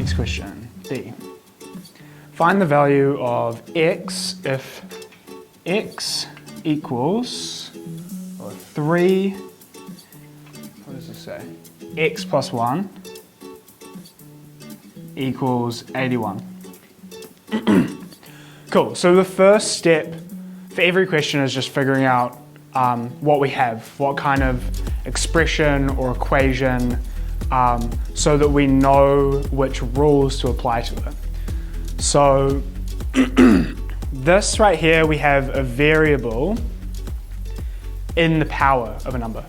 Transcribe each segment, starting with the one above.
Next question, D. Find the value of x if x equals 3, what does it say? X plus 1 equals 81. Cool, so the first step for every question is just figuring out what we have, what kind of expression or equation, so that we know which rules to apply to it. So this right here, we have a variable in the power of a number.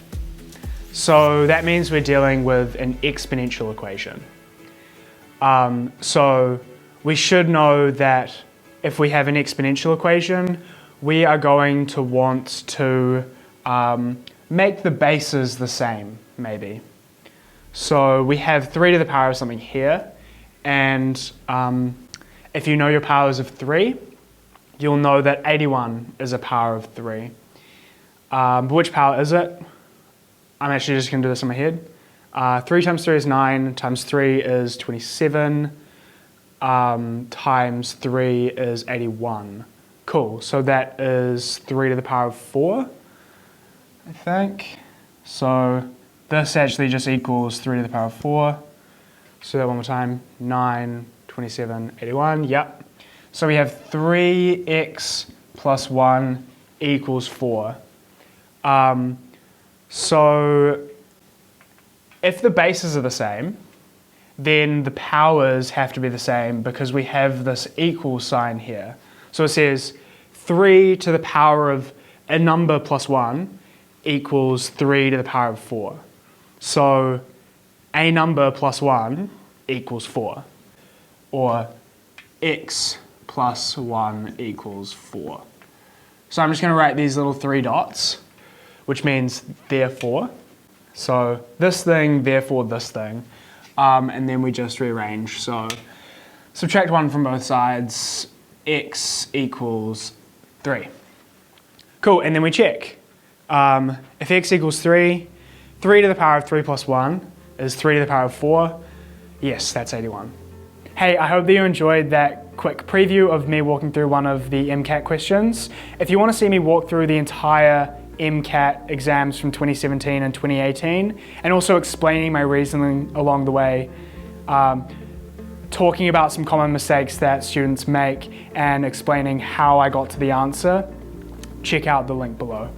So that means we're dealing with an exponential equation. So we should know that if we have an exponential equation, we are going to want to make the bases the same, maybe. So we have 3 to the power of something here, and if you know your powers of 3, you'll know that 81 is a power of 3. But which power is it? I'm actually just going to do this in my head. 3 times 3 is 9, times 3 is 27, times 3 is 81. Cool, so that is 3 to the power of 4, I think. So this actually just equals 3 to the power of 4. So that one more time, 9, 27, 81, yep. So we have 3x plus 1 equals 4. So if the bases are the same, then the powers have to be the same because we have this equal sign here. So it says 3 to the power of a number plus 1 equals 3 to the power of 4. So a number plus 1 equals 4. Or x plus 1 equals 4. So I'm just going to write these little 3 dots, which means therefore. So this thing, therefore this thing. And then we just rearrange. So subtract 1 from both sides, x equals 3. Cool, and then we check. If x equals 3, 3 to the power of 3 plus 1 is 3 to the power of 4. Yes, that's 81. Hey, I hope that you enjoyed that quick preview of me walking through one of the MCAT questions. If you want to see me walk through the entire MCAT exams from 2017 and 2018, and also explaining my reasoning along the way, talking about some common mistakes that students make and explaining how I got to the answer, check out the link below.